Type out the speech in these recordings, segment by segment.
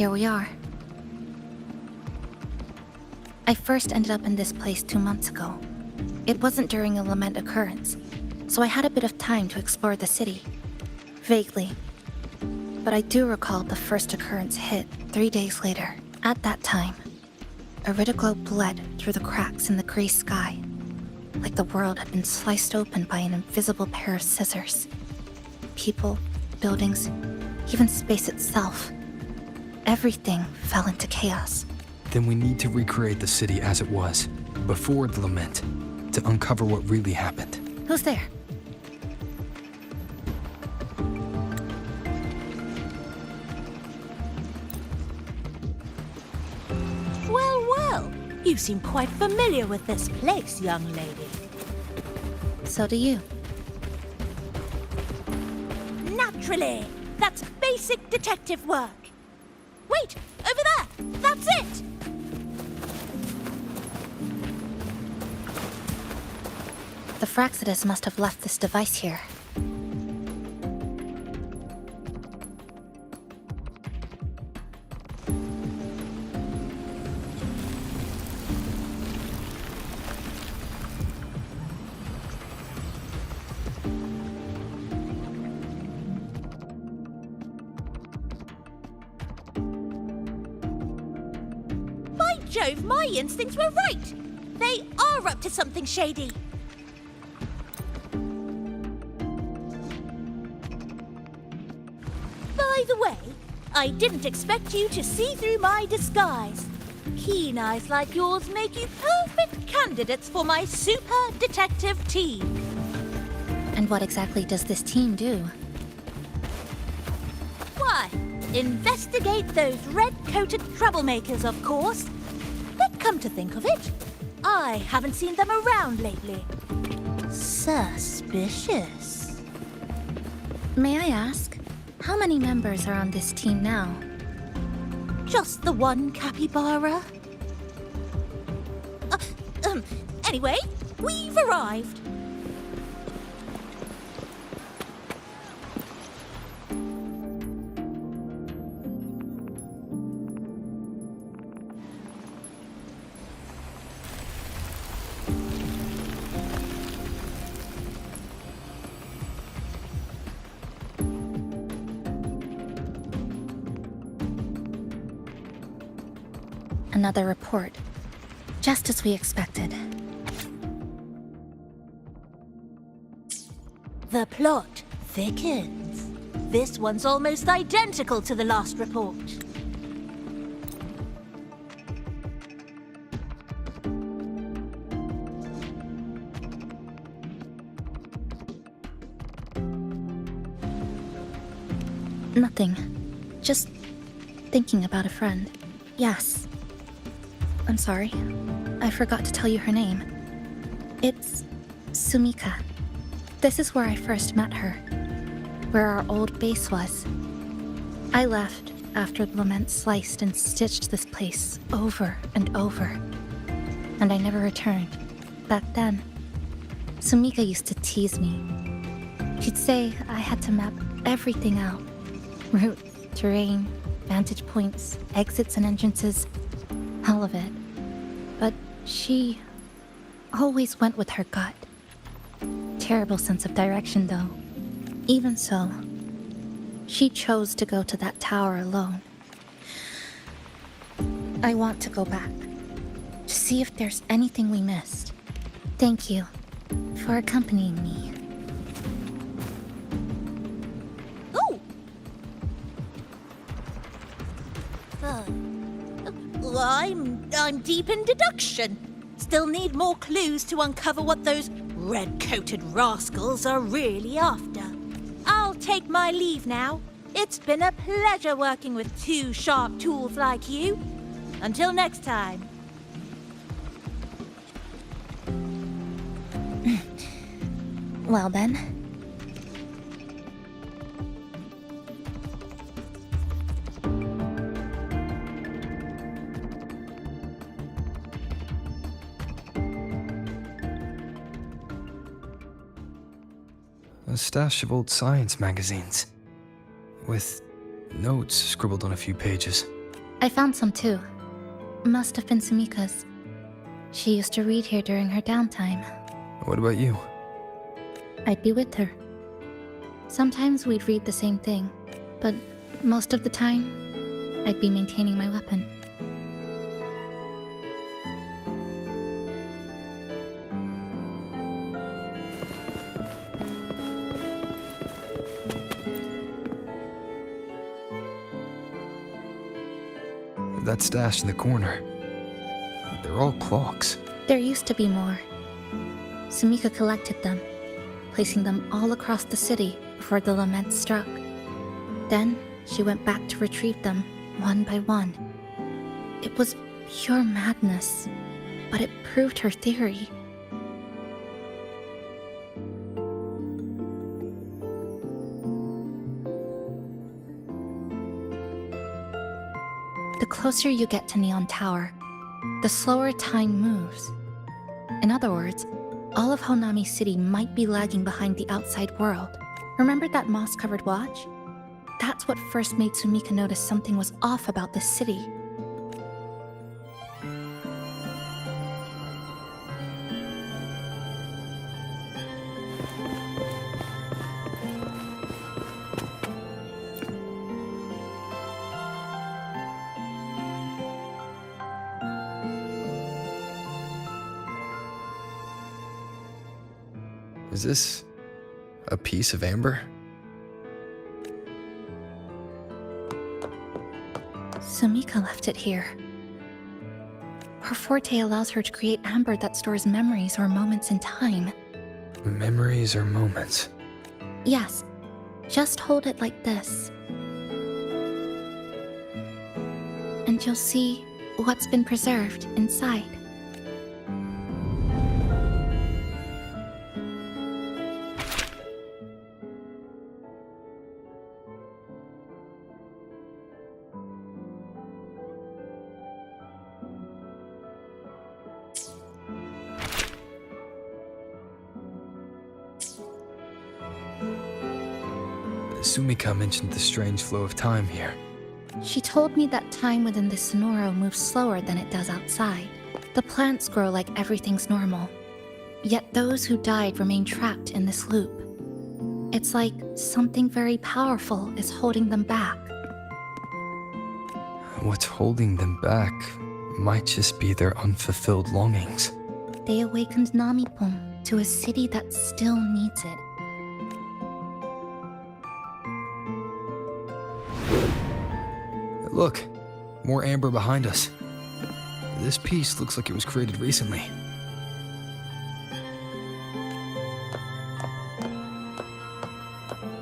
here we are. I first ended up in this place 2 months ago. It wasn't during a lament occurrence, so I had a bit of time to explore the city. Vaguely. But I do recall the first occurrence hit 3 days later. At that time, Iridoglow bled through the cracks in the gray sky, like the world had been sliced open by an invisible pair of scissors. People, buildings, even space itself. Everything fell into chaos. Then we need to recreate the city as it was, before the lament, to uncover what really happened. Who's there? Well, you seem quite familiar with this place, young lady. So do you. Naturally! That's basic detective work. Wait! Over there! That's it! The Fraxidus must have left this device here. By Jove, my instincts were right! They are up to something shady. By the way, I didn't expect you to see through my disguise. Keen eyes like yours make you perfect candidates for my super detective team. And what exactly does this team do? Why, investigate those red-coated troublemakers, of course. But come to think of it, I haven't seen them around lately. Suspicious. May I ask, how many members are on this team now? Just the one capybara. Anyway, we've arrived. Another report. Just as we expected. The plot thickens. This one's almost identical to the last report. Nothing. Just thinking about a friend. Yes. I'm sorry. I forgot to tell you her name. It's Sumika. This is where I first met her. Where our old base was. I left after the lament sliced and stitched this place over and over. And I never returned. Back then, Sumika used to tease me. She'd say I had to map everything out. Route, terrain, vantage points, exits and entrances. All of it. But she always went with her gut. Terrible sense of direction, though. Even so, she chose to go to that tower alone. I want to go back, to see if there's anything we missed. Thank you for accompanying me. Oh! I'm deep in deduction. Still need more clues to uncover what those red-coated rascals are really after. I'll take my leave now. It's been a pleasure working with two sharp tools like you. Until next time. Well then. A stash of old science magazines, with notes scribbled on a few pages. I found some too. Must have been Sumika's. She used to read here during her downtime. What about you? I'd be with her. Sometimes we'd read the same thing, but most of the time, I'd be maintaining my weapon. That stash in the corner. They're all clocks. There used to be more. Sumika collected them, placing them all across the city before the lament struck. Then, she went back to retrieve them, one by one. It was pure madness, but it proved her theory. The closer you get to Neon Tower, the slower time moves. In other words, all of Honami City might be lagging behind the outside world. Remember that moss-covered watch? That's what first made Sumika notice something was off about the city. Is this a piece of amber? Sumika left it here. Her forte allows her to create amber that stores memories or moments in time. Memories or moments? Yes, just hold it like this. And you'll see what's been preserved inside. Sumika mentioned the strange flow of time here. She told me that time within the Sonoro moves slower than it does outside. The plants grow like everything's normal. Yet those who died remain trapped in this loop. It's like something very powerful is holding them back. What's holding them back might just be their unfulfilled longings. They awakened Namipon to a city that still needs it. Look, more amber behind us. This piece looks like it was created recently.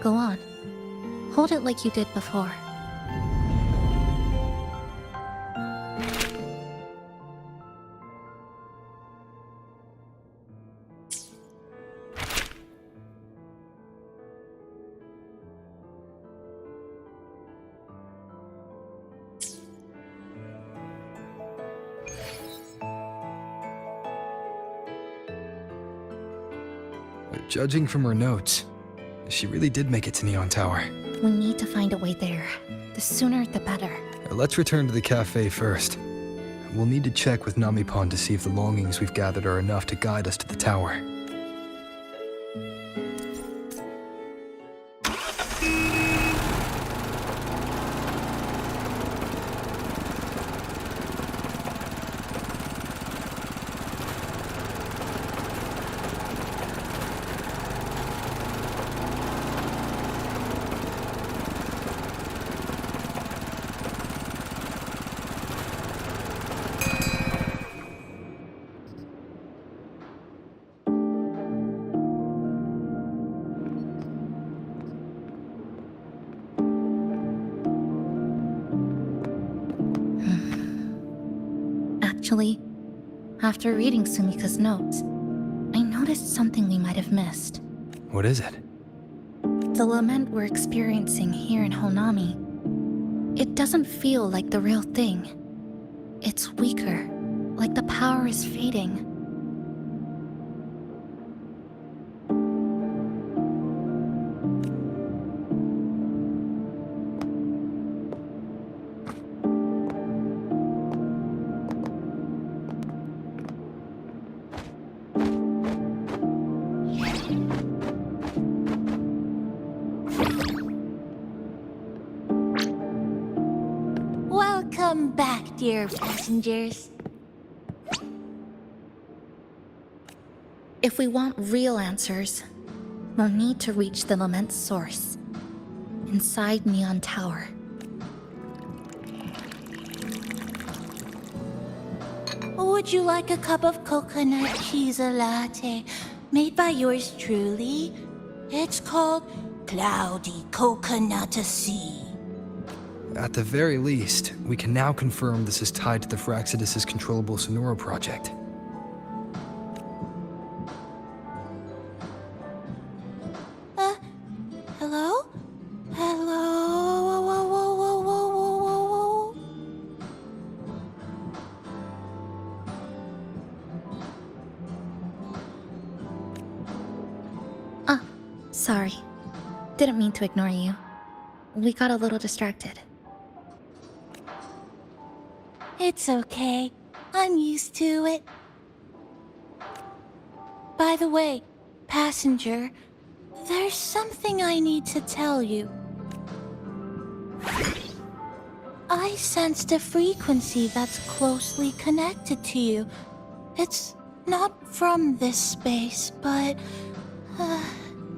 Go on. Hold it like you did before. Judging from her notes, she really did make it to Neon Tower. We need to find a way there. The sooner, the better. Let's return to the cafe first. We'll need to check with Namipon to see if the longings we've gathered are enough to guide us to the tower. Actually, after reading Sumika's notes, I noticed something we might have missed. What is it? The lament we're experiencing here in Honami, it doesn't feel like the real thing. It's weaker, like the power is fading. dear passengers. If we want real answers, we'll need to reach the lament source. Inside Neon Tower. Would you like a cup of coconut cheese latte made by yours truly? It's called Cloudy Coconut Sea. At the very least, we can now confirm this is tied to the Fraxidus' controllable Sonora project. Hello? Hello? Whoa, whoa, whoa, whoa, whoa, whoa, whoa. Ah, sorry. Didn't mean to ignore you. We got a little distracted. It's okay. I'm used to it. By the way, passenger, there's something I need to tell you. I sensed a frequency that's closely connected to you. It's not from this space, but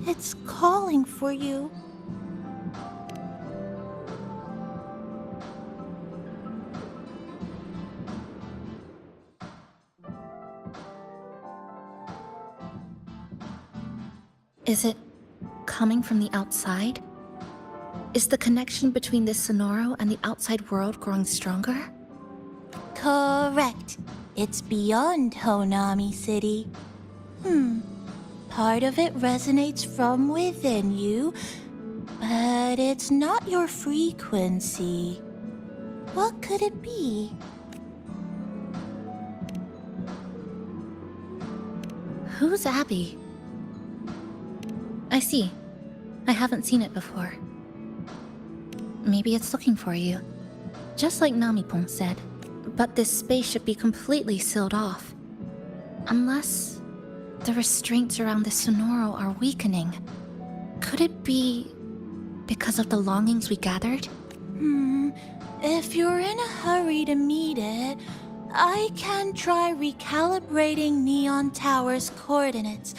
it's calling for you. Is it coming from the outside? Is the connection between this Sonoro and the outside world growing stronger? Correct. It's beyond Honami City. Part of it resonates from within you, but it's not your frequency. What could it be? Who's Abby? I see. I haven't seen it before. Maybe it's looking for you. Just like Namipon said. But this space should be completely sealed off. Unless the restraints around the Sonoro are weakening. Could it be because of the longings we gathered? If you're in a hurry to meet it, I can try recalibrating Neon Tower's coordinates.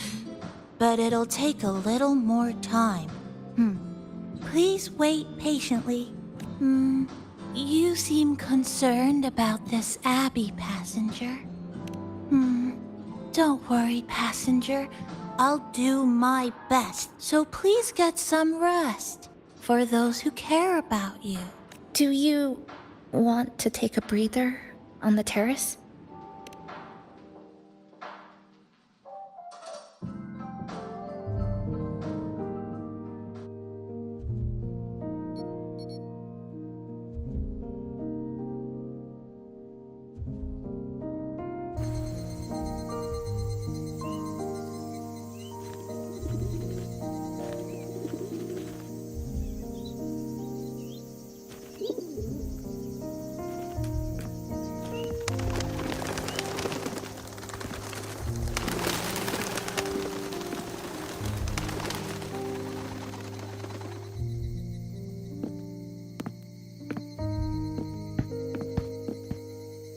But it'll take a little more time. Please wait patiently. You seem concerned about this Abby, passenger. Don't worry, passenger. I'll do my best, so please get some rest. For those who care about you. Do you want to take a breather on the terrace?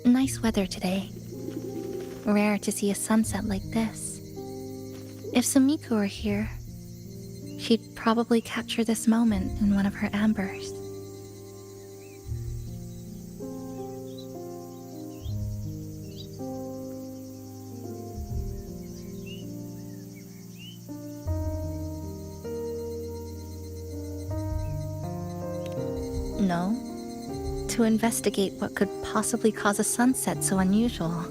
Nice weather today. Rare to see a sunset like this. If Sumiko were here, she'd probably capture this moment in one of her ambers. No. To investigate what could possibly cause a sunset so unusual.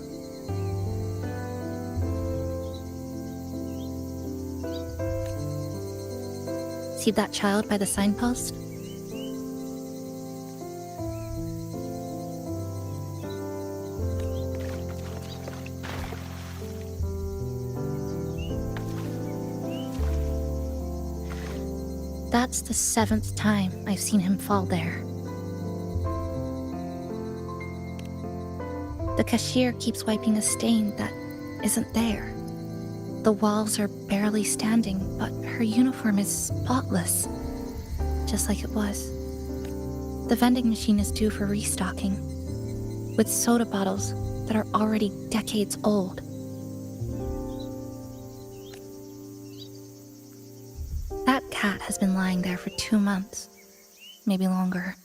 See that child by the signpost? That's the 7th time I've seen him fall there. The cashier keeps wiping a stain that isn't there. The walls are barely standing, but her uniform is spotless, just like it was. The vending machine is due for restocking. with soda bottles that are already decades old. That cat has been lying there for 2 months, maybe longer.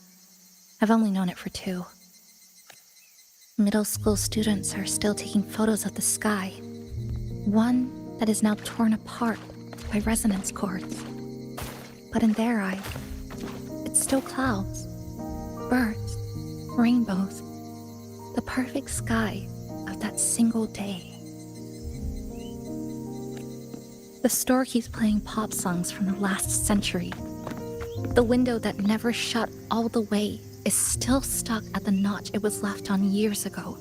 I've only known it for 2. Middle school students are still taking photos of the sky, one that is now torn apart by resonance cords. But in their eye, it's still clouds, birds, rainbows, the perfect sky of that single day. The store keeps playing pop songs from the last century. The window that never shut all the way is still stuck at the notch it was left on years ago.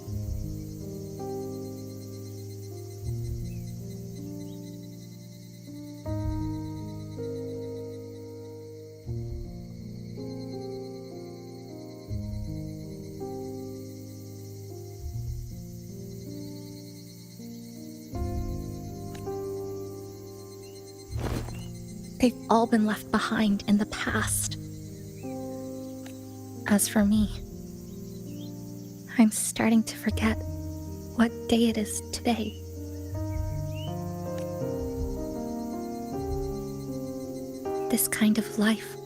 They've all been left behind in the past. As for me, I'm starting to forget what day it is today. This kind of life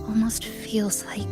almost feels like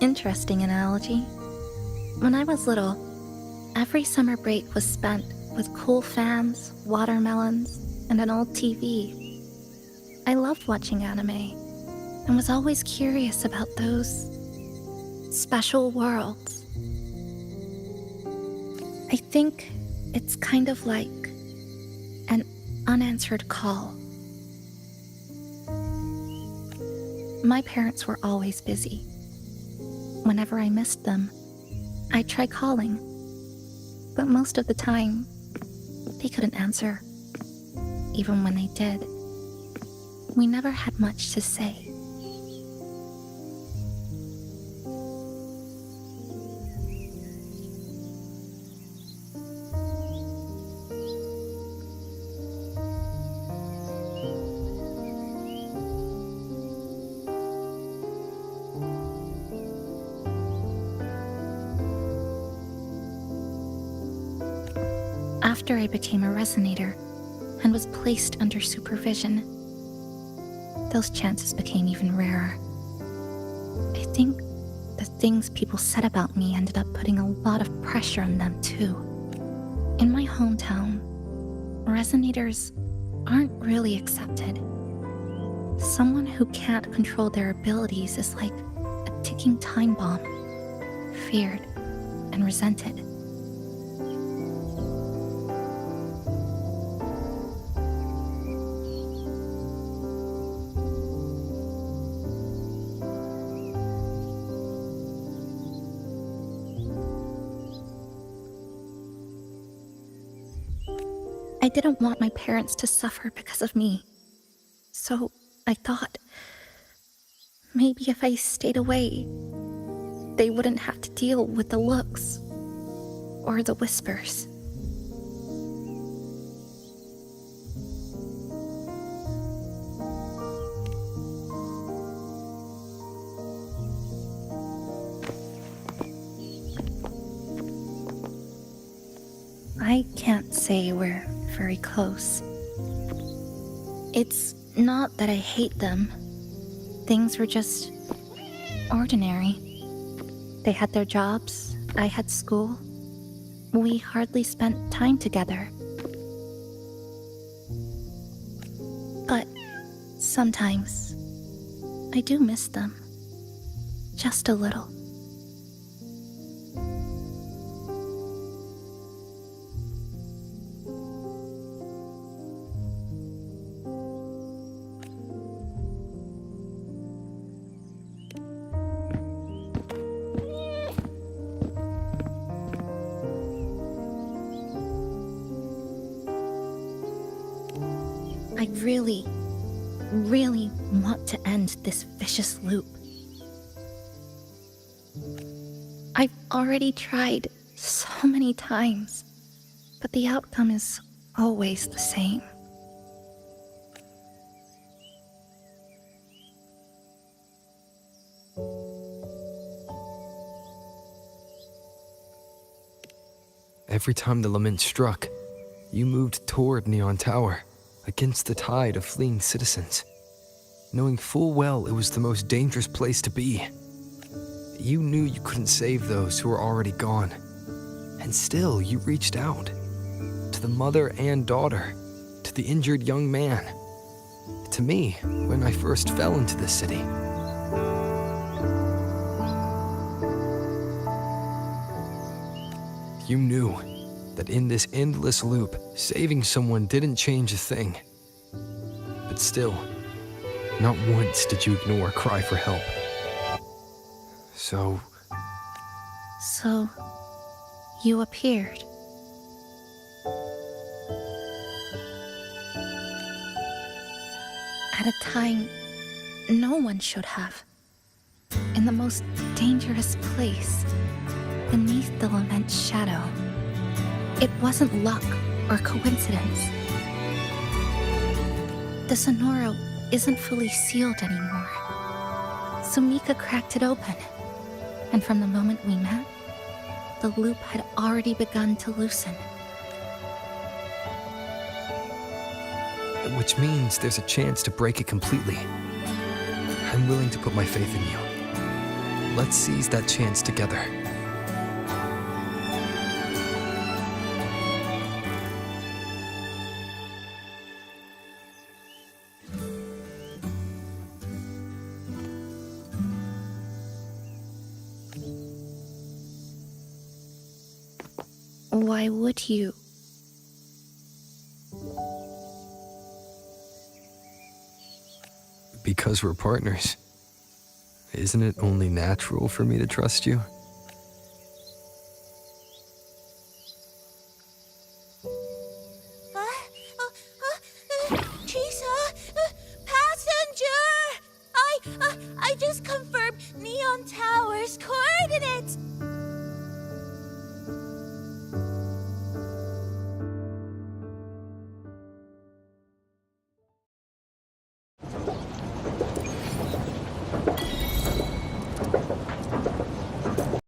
interesting analogy. When I was little, every summer break was spent with cool fans, watermelons, and an old TV. I loved watching anime and was always curious about those special worlds. I think it's kind of like an unanswered call. My parents were always busy. Whenever I missed them, I'd try calling, but most of the time, they couldn't answer. Even when they did, we never had much to say. After I became a resonator and was placed under supervision, those chances became even rarer. I think the things people said about me ended up putting a lot of pressure on them too. In my hometown, resonators aren't really accepted. Someone who can't control their abilities is like a ticking time bomb, feared and resented. I didn't want my parents to suffer because of me. So I thought, maybe if I stayed away, they wouldn't have to deal with the looks or the whispers. I can't say we're very close. It's Not that I hate them. Things were just ordinary. They had their jobs, I had school. We hardly spent time together. But sometimes I do miss them. Just a little. I really want to end this vicious loop. I've already tried so many times, but the outcome is always the same. Every time the lament struck, you moved toward Neon Tower, against the tide of fleeing citizens, knowing full well it was the most dangerous place to be. You knew you couldn't save those who were already gone, and still you reached out, to the mother and daughter, to the injured young man, to me when I first fell into this city. You knew that in this endless loop, saving someone didn't change a thing. But still, not once did you ignore a cry for help. So, you appeared. At a time no one should have. In the most dangerous place, beneath the lament's shadow. It wasn't luck or coincidence. The Sonoro isn't fully sealed anymore. So Mika cracked it open, and from the moment we met, the loop had already begun to loosen. which means there's a chance to break it completely. I'm willing to put my faith in you. Let's seize that chance together. Why would you? Because we're partners. Isn't it only natural for me to trust you?